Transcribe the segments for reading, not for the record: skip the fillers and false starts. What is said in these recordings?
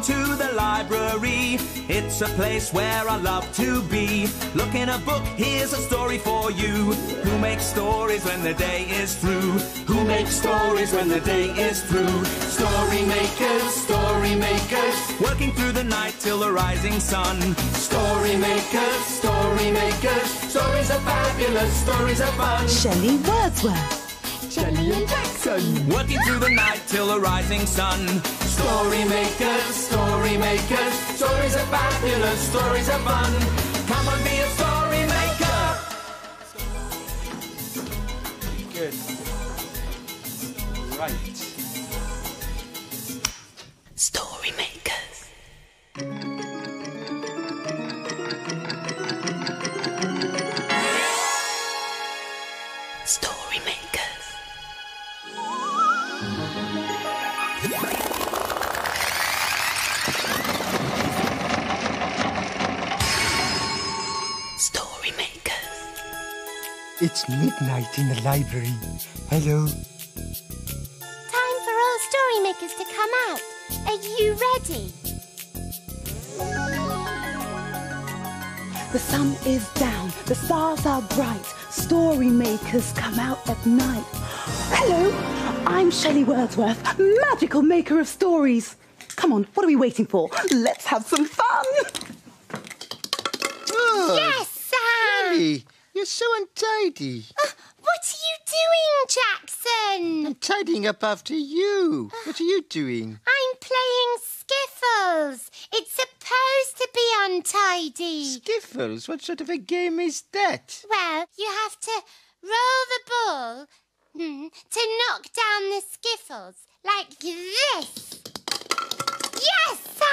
to the library. It's a place where I love to be. Look in a book, here's a story for you. Who makes stories when the day is through? Who makes stories when the day is through? Story makers, working through the night till the rising sun. Story makers, stories are fabulous, stories are fun. Shelley Wordsworth. Shelley and Jackson, working through the night till the rising sun. Story makers, stories are fabulous, stories are fun. Come on, be a story maker. Good. Right. Story makers. Story makers. Story makers. It's midnight in the library. Hello. Time for all story makers to come out. Are you ready? The sun is down, the stars are bright, story makers come out at night. Hello, I'm Shelley Wordsworth, magical maker of stories. Come on, what are we waiting for? Let's have some fun. Oh, Yes, Sam! Shelley, you're so untidy. What are you doing, Jackson? I'm tidying up after you. What are you doing? I'm playing skiffles. It's supposed to be untidy. Skiffles? What sort of a game is that? Well, you have to roll the ball to knock down the skiffles like this. Yes, Sam!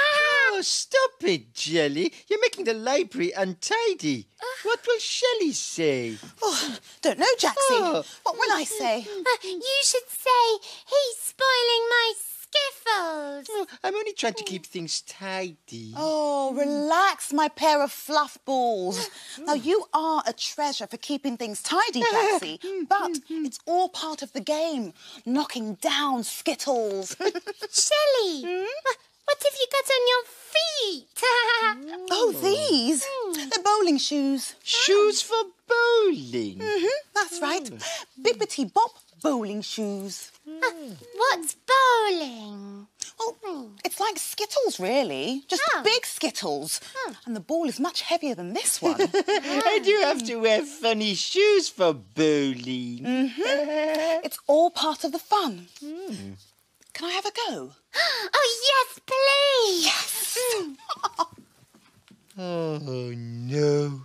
Oh, stop it, Jelly. You're making the library untidy. What will Shelley say? Oh, don't know, Jaxie. Oh. What will I say? You should say he's spoiling my skiffles. Oh, I'm only trying to keep things tidy. Oh, relax, my pair of fluff balls. Now, you are a treasure for keeping things tidy, Jaxie, but it's all part of the game, knocking down skittles. Shelley, what have you got on your feet? Oh, these? They're bowling shoes. Shoes for bowling. That's right. Bippity Bop bowling shoes. What's bowling? Well, it's like Skittles, really. Just big Skittles. And the ball is much heavier than this one. I do have to wear funny shoes for bowling. It's all part of the fun. Can I have a go? Oh, yes, please. Yes. Oh, no.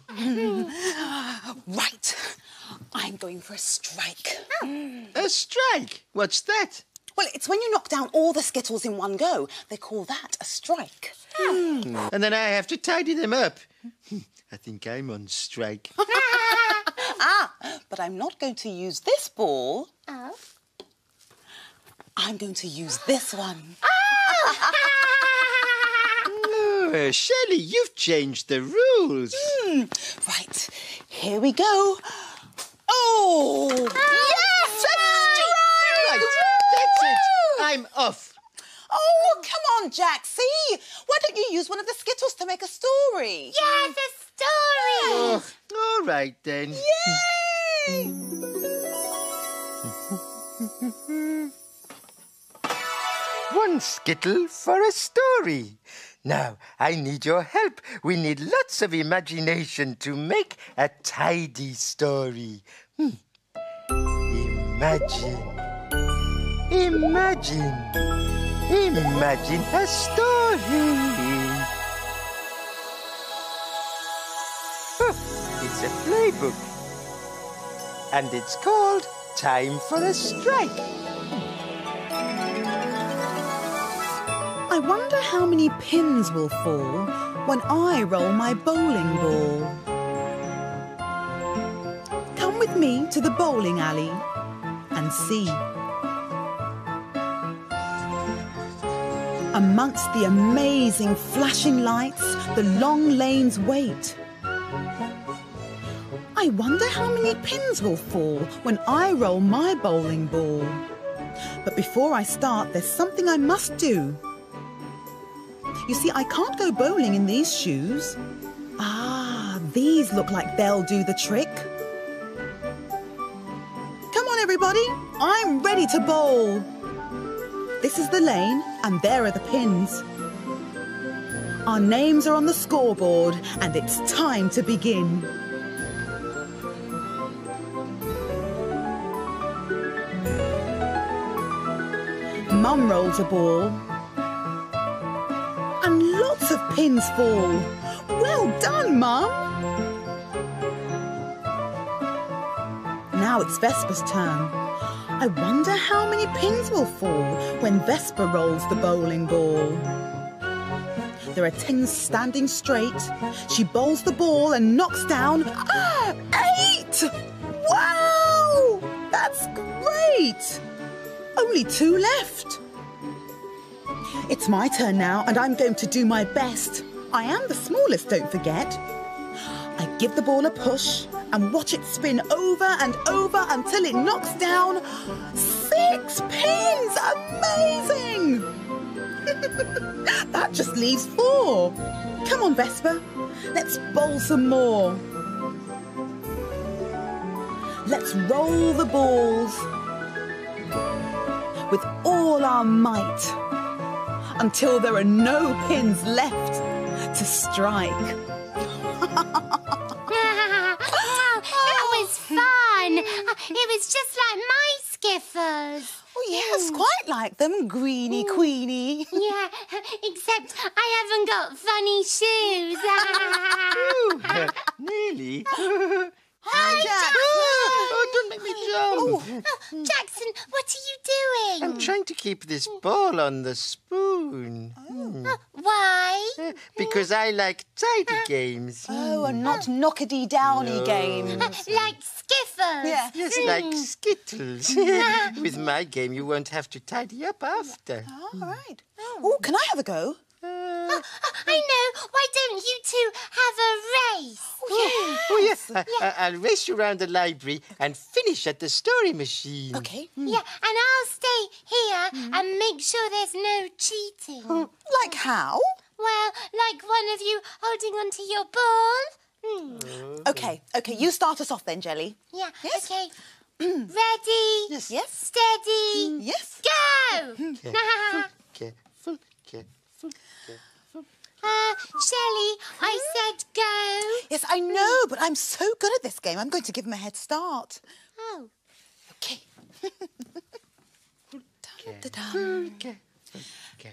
Right. I'm going for a strike. A strike? What's that? Well, it's when you knock down all the Skittles in one go. They call that a strike. And then I have to tidy them up. I think I'm on strike. But I'm not going to use this ball. Oh. I'm going to use this one. Oh, Shelley, you've changed the rules. Right, here we go. Oh! Yes! A strike! Right, that's it. I'm off. Oh, come on, Jaxie. Why don't you use one of the Skittles to make a story? Yes, a story. Oh, all right, then. Yay! One Skittle for a story. Now, I need your help. We need lots of imagination to make a tidy story. Imagine a story. Oh, it's a playbook. And it's called Time for a Strike. I wonder how many pins will fall when I roll my bowling ball. Come with me to the bowling alley and see. Amongst the amazing flashing lights, the long lanes wait. I wonder how many pins will fall when I roll my bowling ball. But before I start, there's something I must do. You see, I can't go bowling in these shoes. Ah, these look like they'll do the trick. Come on, everybody. I'm ready to bowl. This is the lane, and there are the pins. Our names are on the scoreboard, and it's time to begin. Mum rolls a ball, and lots of pins fall. Well done, Mum! Now it's Vesper's turn. I wonder how many pins will fall when Vesper rolls the bowling ball. There are 10 standing straight. She bowls the ball and knocks down 8! Wow! That's great! Only 2 left. It's my turn now, and I'm going to do my best. I am the smallest, don't forget. I give the ball a push and watch it spin over and over until it knocks down 6 pins. Amazing! That just leaves 4. Come on, Vesper. Let's bowl some more. Let's roll the balls with all our might until there are no pins left to strike. That was fun. It was just like my skiffles. Oh, yes, quite like them, Greenie Queenie. Yeah, except I haven't got funny shoes. Nearly. Hi, Jackson. Oh, don't make me jump. Jackson, what are you doing? I'm trying to keep this ball on the spoon. Why? Because I like tidy games. Oh, and not knockety-downy games. Like skiffles. Yeah. Just like Skittles. With my game, you won't have to tidy up after. All right. Oh, can I have a go? I know. Why don't you two have a race? Oh, yes. I'll race you around the library and finish at the story machine. Okay. Yeah, and I'll stay here and make sure there's no cheating. Like how? Well, like one of you holding onto your ball. Okay, you start us off then, Jelly. Yeah, Yes. okay. Ready? Yes. Yes. Steady. Yes. Go! Careful. Shelley, I said go. Yes, I know, but I'm so good at this game. I'm going to give him a head start. Oh. Okay. Dum-da-dum.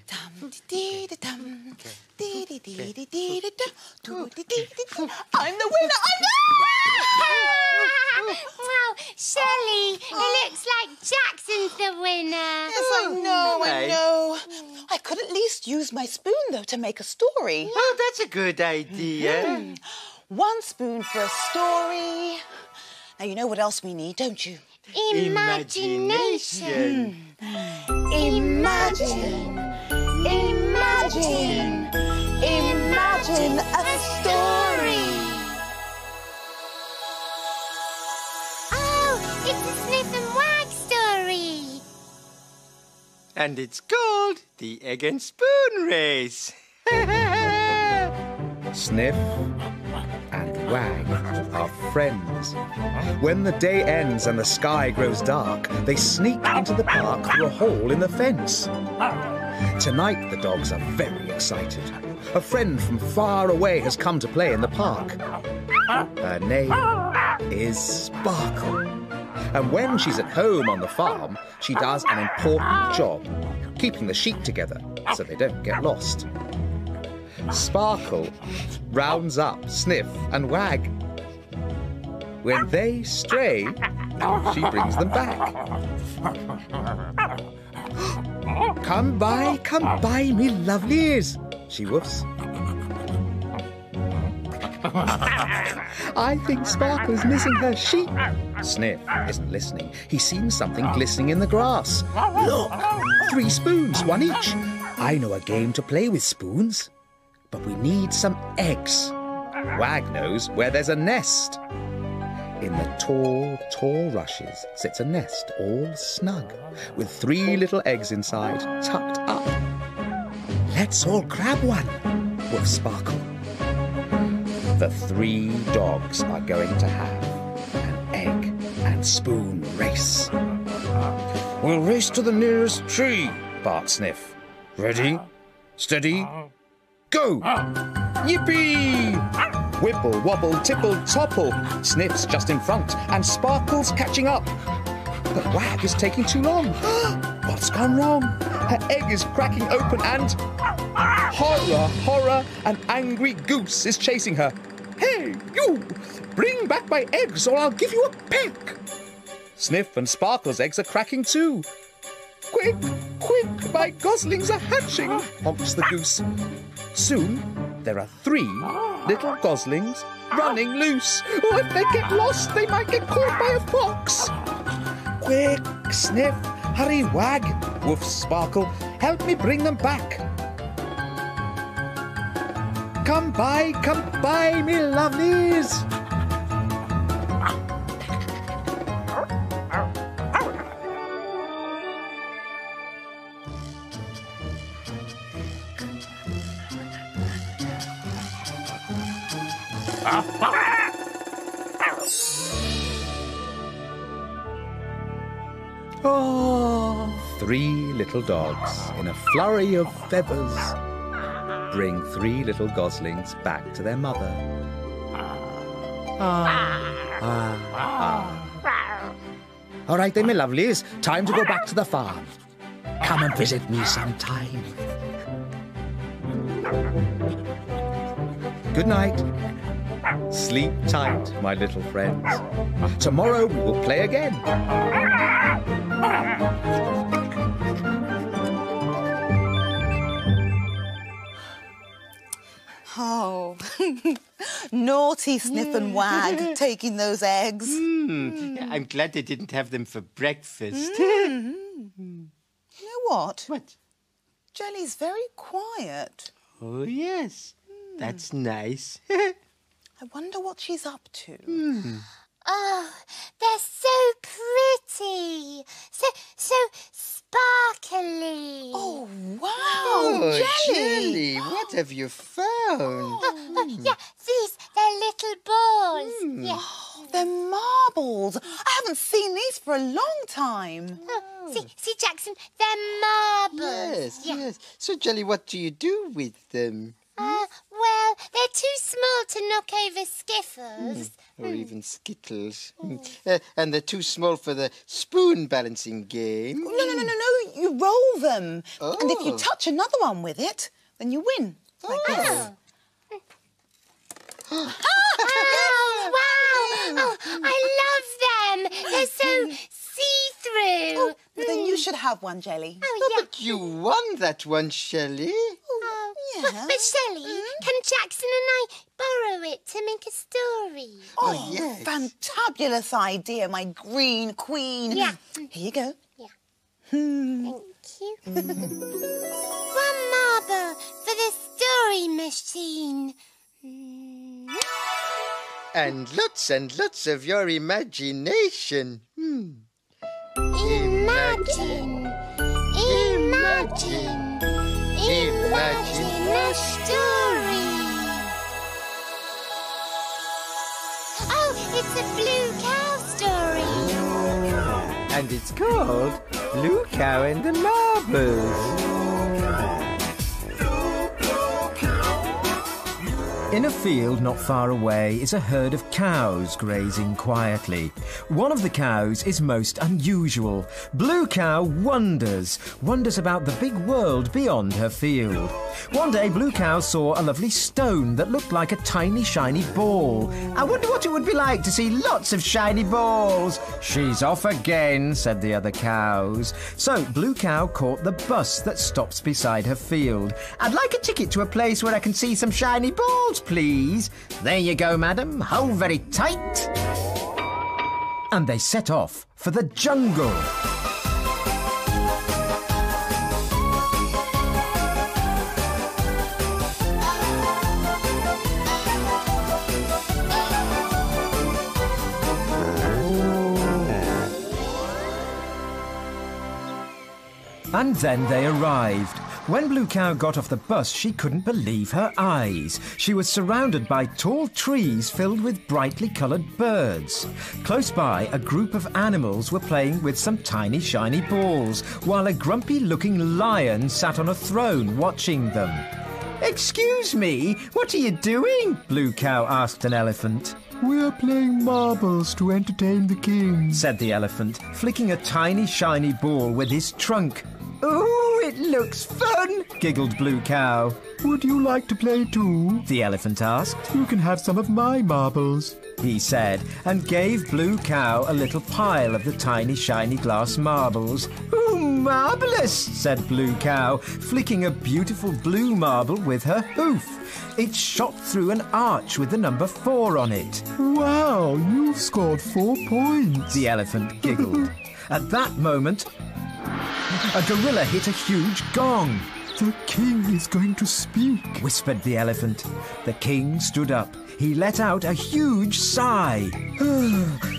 Dum-dee-dee-dum. Dee-dee-dee-dee-dee-dee-dee-dee-dee. I'm the winner! Wow, Shelley, it looks like Jackson's the winner. Yes, I know. I could at least use my spoon, though, to make a story. Oh, that's a good idea. 1 spoon for a story. Now, you know what else we need, don't you? Imagination. Imagine a story. Oh, it's a Sniff and Wag story. And it's called the Egg and Spoon Race. Sniff and Wag are friends. When the day ends and the sky grows dark, they sneak into the park through a hole in the fence. Tonight the dogs are very excited. A friend from far away has come to play in the park. Her name is Sparkle. And when she's at home on the farm, she does an important job, keeping the sheep together so they don't get lost. Sparkle rounds up Sniff and Wag. When they stray, she brings them back. Come by, me lovelies, she woofs. I think Sparkle's missing her sheep. Sniff isn't listening. He sees something glistening in the grass. Look, 3 spoons, 1 each. I know a game to play with spoons. But we need some eggs. Wag knows where there's a nest. In the tall, tall rushes sits a nest all snug, with 3 little eggs inside, tucked up. Let's all grab one, with Sparkle. The 3 dogs are going to have an egg and spoon race. We'll race to the nearest tree, barked Sniff. Ready, steady, go! Yippee! Wibble, wobble, tipple, topple. Sniff's just in front and Sparkle's catching up. But Wag is taking too long. What's gone wrong? Her egg is cracking open and... Horror, horror, an angry goose is chasing her. Hey, you! Bring back my eggs or I'll give you a peck! Sniff and Sparkle's eggs are cracking too. Quick, quick, my goslings are hatching, honks the goose. Soon, there are 3 little goslings running loose. Oh, if they get lost, they might get caught by a fox. Quick, Sniff, hurry, Wag, woofs Sparkle. Help me bring them back. Come by, me lovelies. Oh, 3 little dogs in a flurry of feathers bring 3 little goslings back to their mother. All right then, my lovelies, time to go back to the farm. Come and visit me sometime. Good night. Sleep tight, my little friends. Tomorrow we will play again. Oh, naughty Sniff and Wag taking those eggs. I'm glad they didn't have them for breakfast. You know what? What? Jelly's very quiet. Oh, yes. That's nice. I wonder what she's up to. Oh, they're so pretty. So sparkly. Oh, wow, Oh, Jelly! what have you found? Yeah, they're little balls. Yeah. Oh, they're marbles. I haven't seen these for a long time. See, Jackson, they're marbles. Yes, Yeah. yes. So, Jelly, what do you do with them? Well, they're too small to knock over skiffles. Or even Skittles. And they're too small for the spoon balancing game. No. You roll them. Oh. And if you touch another one with it, then you win. Like this. Oh, wow! Oh, I love them. They're so see-through. Well, then you should have one, Jelly. Oh, yeah. But you won that one, Shelley. Yeah. But Shelley, can Jackson and I borrow it to make a story? Oh, yes. Fantabulous idea, my green queen. Yeah. Here you go. Yeah. Thank you. One marble for the story machine. And lots of your imagination. Imagine a story. Oh, it's a blue cow story. And it's called Blue Cow and the Marbles. In a field not far away is a herd of cows grazing quietly. One of the cows is most unusual. Blue Cow wonders about the big world beyond her field. One day, Blue Cow saw a lovely stone that looked like a tiny, shiny ball. I wonder what it would be like to see lots of shiny balls. She's off again, said the other cows. So Blue Cow caught the bus that stops beside her field. I'd like a ticket to a place where I can see some shiny balls, please. There you go, madam. Hold very tight. And they set off for the jungle. And then they arrived. When Blue Cow got off the bus, she couldn't believe her eyes. She was surrounded by tall trees filled with brightly coloured birds. Close by, a group of animals were playing with some tiny shiny balls, while a grumpy-looking lion sat on a throne watching them. "Excuse me, what are you doing?" Blue Cow asked an elephant. "We're playing marbles to entertain the king," said the elephant, flicking a tiny shiny ball with his trunk. "Ooh, it looks fun," giggled Blue Cow. "Would you like to play too?" the elephant asked. "You can have some of my marbles," he said, and gave Blue Cow a little pile of the tiny shiny glass marbles. "Ooh, marvellous," said Blue Cow, flicking a beautiful blue marble with her hoof. It shot through an arch with the number 4 on it. "Wow, you've scored 4 points," the elephant giggled. At that moment, a gorilla hit a huge gong. "The king is going to speak," whispered the elephant. The king stood up. He let out a huge sigh.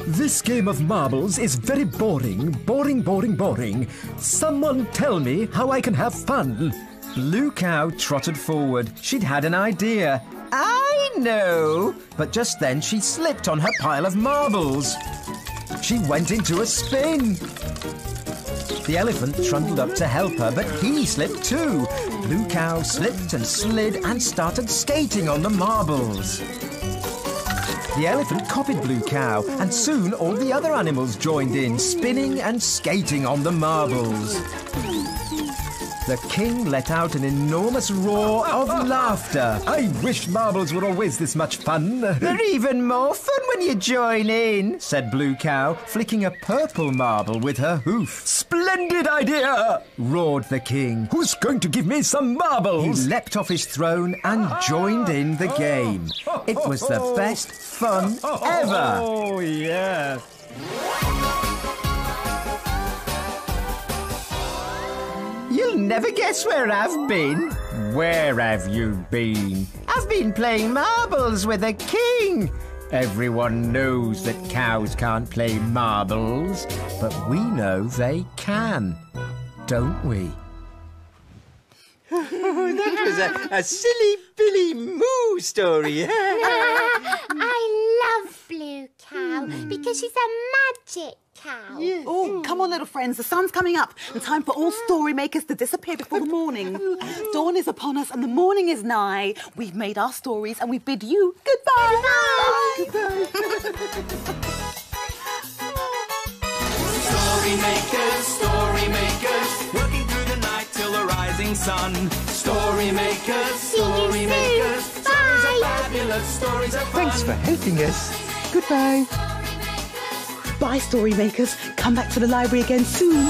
"This game of marbles is very boring. Boring. Someone tell me how I can have fun." Blue Cow trotted forward. She'd had an idea. "I know!" But just then she slipped on her pile of marbles. She went into a spin. The elephant trundled up to help her, but he slipped too. Blue Cow slipped and slid and started skating on the marbles. The elephant copied Blue Cow, and soon all the other animals joined in, spinning and skating on the marbles. The king let out an enormous roar of laughter. "I wish marbles were always this much fun." "They're even more fun when you join in," said Blue Cow, flicking a purple marble with her hoof. "Splendid idea!" roared the king. "Who's going to give me some marbles?" He leapt off his throne and joined in the game. It was the best fun ever. Oh, yes. "You'll never guess where I've been." "Where have you been?" "I've been playing marbles with a king." Everyone knows that cows can't play marbles, but we know they can, don't we? That was a silly Billy Moo story. I love Blue Cow because she's a magic cow. Oh, come on, little friends. The sun's coming up. And time for all story makers to disappear before the morning. Dawn is upon us and the morning is nigh. We've made our stories and we bid you goodbye. Goodbye. Story makers, working through the night till the rising sun. Story makers, story makers. Stories are fabulous, stories are fun. Thanks for helping us. Goodbye. Bye, story makers. Come back to the library again soon.